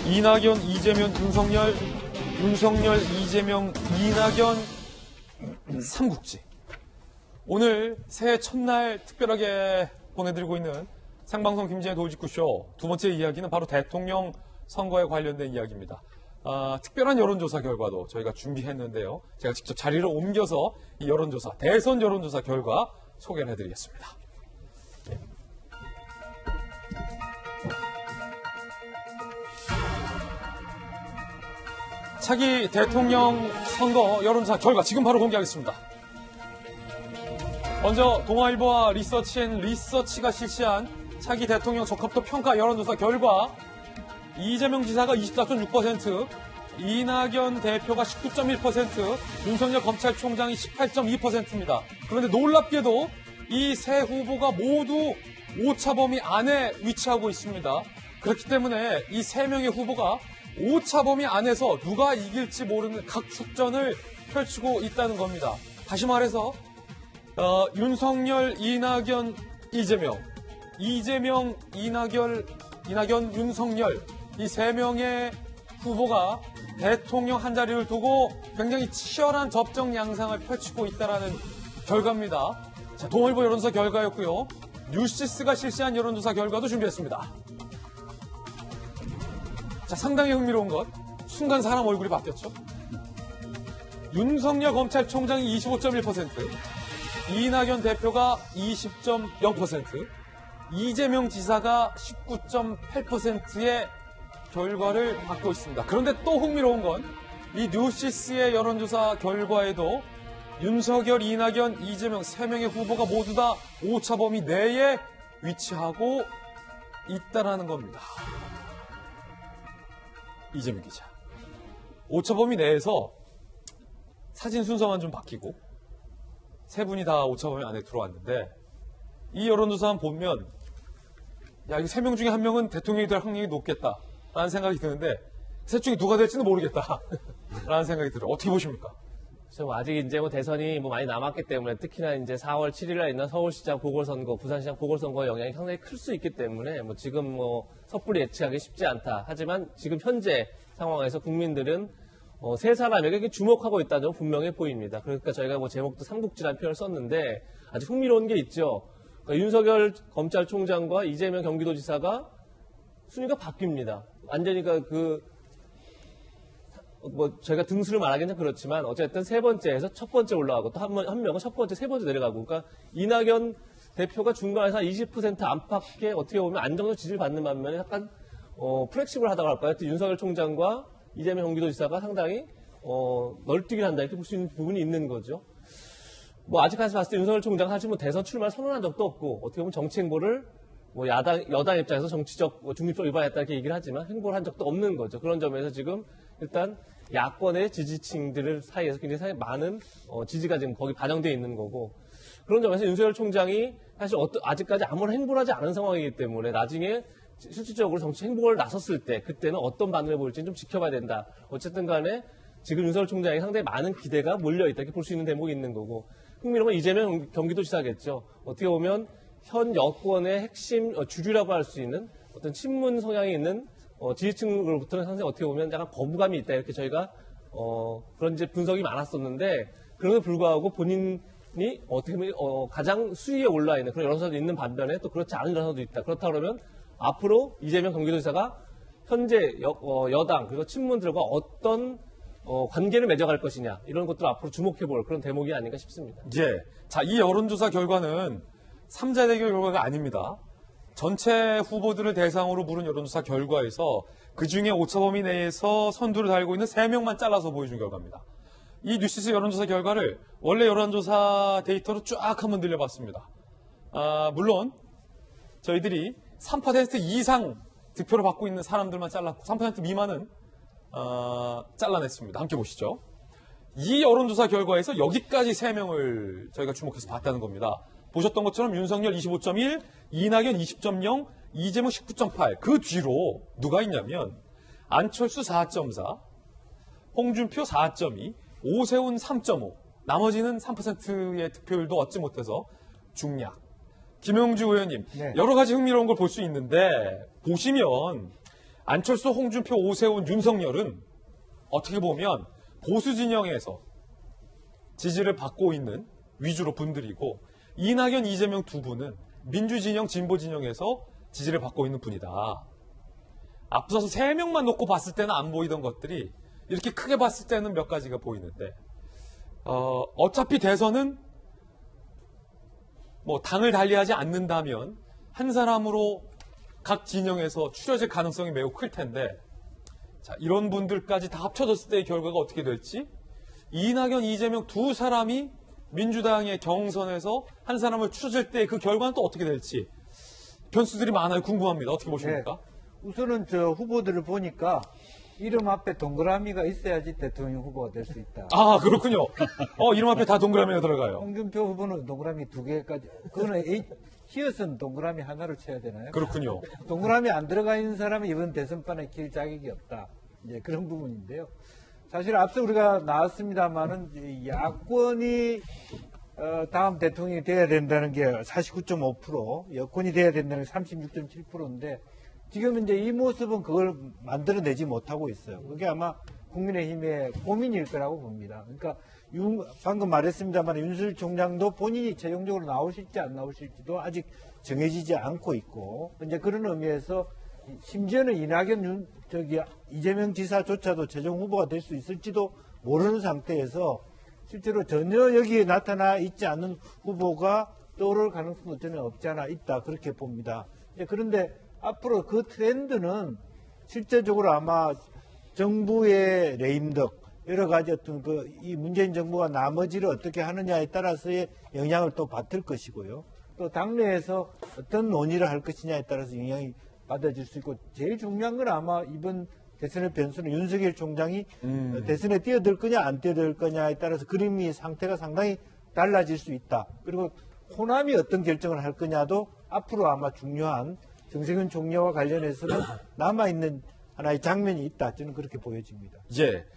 이낙연, 이재명, 윤석열, 이재명, 이낙연 삼국지. 오늘 새해 첫날 특별하게 보내드리고 있는 생방송 김진애 도지구쇼 두 번째 이야기는 바로 대통령 선거에 관련된 이야기입니다. 특별한 여론조사 결과도 저희가 준비했는데요. 제가 직접 자리를 옮겨서 이 여론조사, 대선 여론조사 결과 소개를 해드리겠습니다. 차기 대통령 선거 여론조사 결과 지금 바로 공개하겠습니다. 먼저 동아일보와 리서치가 실시한 차기 대통령 적합도 평가 여론조사 결과 이재명 지사가 24.6%, 이낙연 대표가 19.1%, 윤석열 검찰총장이 18.2%입니다. 그런데 놀랍게도 이 세 후보가 모두 오차 범위 안에 위치하고 있습니다. 그렇기 때문에 이 세 명의 후보가 오차 범위 안에서 누가 이길지 모르는 각축전을 펼치고 있다는 겁니다. 다시 말해서 윤석열, 이낙연, 이재명, 이낙연, 윤석열 이 세 명의 후보가 대통령 한 자리를 두고 굉장히 치열한 접전 양상을 펼치고 있다는 결과입니다. 자, 동아일보 여론조사 결과였고요. 뉴시스가 실시한 여론조사 결과도 준비했습니다. 자, 상당히 흥미로운 것. 순간 사람 얼굴이 바뀌었죠. 윤석열 검찰총장이 25.1%, 이낙연 대표가 20.0%, 이재명 지사가 19.8%의 결과를 받고 있습니다. 그런데 또 흥미로운 건 이 뉴시스의 여론조사 결과에도 윤석열, 이낙연, 이재명 3명의 후보가 모두 다 오차 범위 내에 위치하고 있다는 겁니다. 이재명 기자. 오차 범위 내에서 사진 순서만 좀 바뀌고 세 분이 다 오차 범위 안에 들어왔는데 이 여론조사만 보면 야, 이거 3명 중에 1명은 대통령이 될 확률이 높겠다라는 생각이 드는데 셋 중에 누가 될지는 모르겠다라는 생각이 들어요. 어떻게 보십니까? 아직 이제 대선이 많이 남았기 때문에 특히나 이제 4월 7일에 있는 서울시장 보궐선거, 부산시장 보궐선거의 영향이 상당히 클 수 있기 때문에 지금 섣불리 예측하기 쉽지 않다. 하지만 지금 현재 상황에서 국민들은 세 사람에게 주목하고 있다는 점 분명해 보입니다. 그러니까 저희가 제목도 삼국지라는 표현을 썼는데 아주 흥미로운 게 있죠. 그러니까 윤석열 검찰총장과 이재명 경기도지사가 순위가 바뀝니다. 완전히 저희가 등수를 말하기는 그렇지만 어쨌든 세 번째에서 첫 번째 올라가고 또 한 명은 첫 번째, 세 번째 내려가고 그러니까 이낙연 대표가 중간에서 20% 안팎의 어떻게 보면 안정적 지지를 받는 반면에 약간 플렉시블 하다고 할까요? 윤석열 총장과 이재명 경기도지사가 상당히 널뛰기를 한다 이렇게 볼 수 있는 부분이 있는 거죠. 아직까지 봤을 때 윤석열 총장 사실 대선 출마를 선언한 적도 없고 어떻게 보면 정치 행보를 여당 입장에서 정치적 중립적 위반했다 이렇게 얘기를 하지만 행보를 한 적도 없는 거죠. 그런 점에서 지금 일단 야권의 지지층들 사이에서 굉장히 많은 지지가 지금 거기 반영되어 있는 거고 그런 점에서 윤석열 총장이 사실 아직까지 아무런 행보를 하지 않은 상황이기 때문에 나중에 실질적으로 정치 행보를 나섰을 때 그때는 어떤 반응을 보일지는 좀 지켜봐야 된다. 어쨌든 간에 지금 윤석열 총장이 상당히 많은 기대가 몰려있다 이렇게 볼 수 있는 대목이 있는 거고 흥미로운 건 이재명 경기도지사겠죠. 어떻게 보면 현 여권의 핵심 주류라고 할 수 있는 어떤 친문 성향이 있는 지지층으로부터는 상당히 어떻게 보면 약간 거부감이 있다 이렇게 저희가 그런 이제 분석이 많았었는데 그럼에도 불구하고 본인이 어떻게 보면 가장 수위에 올라 있는 그런 여론조사도 있는 반면에 또 그렇지 않은 여론조사도 있다. 그렇다 그러면 앞으로 이재명 경기도지사가 현재 여당 그리고 친문들과 어떤 관계를 맺어갈 것이냐 이런 것들을 앞으로 주목해볼 그런 대목이 아닌가 싶습니다. 예. 자, 이 여론조사 결과는 3자 대결 결과가 아닙니다. 전체 후보들을 대상으로 물은 여론조사 결과에서 그중에 오차 범위 내에서 선두를 달고 있는 3명만 잘라서 보여준 결과입니다. 이 뉴시스 여론조사 결과를 원래 여론조사 데이터로 쫙 한번 들려봤습니다. 물론 저희들이 3% 이상 득표를 받고 있는 사람들만 잘랐고 3% 미만은 잘라냈습니다. 함께 보시죠. 이 여론조사 결과에서 여기까지 3명을 저희가 주목해서 봤다는 겁니다. 보셨던 것처럼 윤석열 25.1, 이낙연 20.0, 이재명 19.8. 그 뒤로 누가 있냐면 안철수 4.4, 홍준표 4.2, 오세훈 3.5. 나머지는 3%의 득표율도 얻지 못해서 중략. 김영주 의원님, 네. 여러 가지 흥미로운 걸 볼 수 있는데 보시면 안철수, 홍준표, 오세훈, 윤석열은 어떻게 보면 보수 진영에서 지지를 받고 있는 위주로 분들이고 이낙연, 이재명 두 분은 민주 진영, 진보 진영에서 지지를 받고 있는 분이다. 앞서서 3명만 놓고 봤을 때는 안 보이던 것들이 이렇게 크게 봤을 때는 몇 가지가 보이는데 어차피 대선은 뭐 당을 달리하지 않는다면 한 사람으로 각 진영에서 추려질 가능성이 매우 클 텐데 자, 이런 분들까지 다 합쳐졌을 때의 결과가 어떻게 될지 이낙연, 이재명 두 사람이 민주당의 경선에서 한 사람을 추려질 때 그 결과는 또 어떻게 될지 변수들이 많아요. 궁금합니다. 어떻게 보십니까? 네. 우선은 저 후보들을 보니까 이름 앞에 동그라미가 있어야지 대통령 후보가 될 수 있다. 아, 그렇군요. 이름 앞에 다 동그라미가 들어가요. 홍준표 후보는 동그라미 2개까지. 그거는 히읗은 동그라미 하나를 쳐야 되나요? 그렇군요. 동그라미 안 들어가 있는 사람은 이번 대선판에 킬 자격이 없다. 이제 그런 부분인데요. 사실 앞서 우리가 나왔습니다만은 야권이 다음 대통령이 돼야 된다는 게 49.5%, 여권이 돼야 된다는 게 36.7%인데 지금 이제 이 모습은 그걸 만들어내지 못하고 있어요. 그게 아마 국민의힘의 고민일 거라고 봅니다. 그러니까 방금 말했습니다만 윤석열 총장도 본인이 최종적으로 나오실지 안 나오실지도 아직 정해지지 않고 있고 이제 그런 의미에서 심지어는 이낙연 이재명 지사조차도 최종 후보가 될 수 있을지도 모르는 상태에서 실제로 전혀 여기에 나타나 있지 않은 후보가 떠오를 가능성도 전혀 없지 않아 있다 그렇게 봅니다. 그런데 앞으로 그 트렌드는 실제적으로 아마 정부의 레임덕 여러 가지 어떤 이 문재인 정부가 나머지를 어떻게 하느냐에 따라서의 영향을 또 받을 것이고요. 또 당내에서 어떤 논의를 할 것이냐에 따라서 영향이 받아질 수 있고 제일 중요한 건 아마 이번 대선의 변수는 윤석열 총장이 대선에 뛰어들 거냐 안 뛰어들 거냐에 따라서 그림이 상태가 상당히 달라질 수 있다. 그리고 호남이 어떤 결정을 할 거냐도 앞으로 아마 중요한 정세균 총리와 관련해서는 남아있는 하나의 장면이 있다. 저는 그렇게 보여집니다. 예.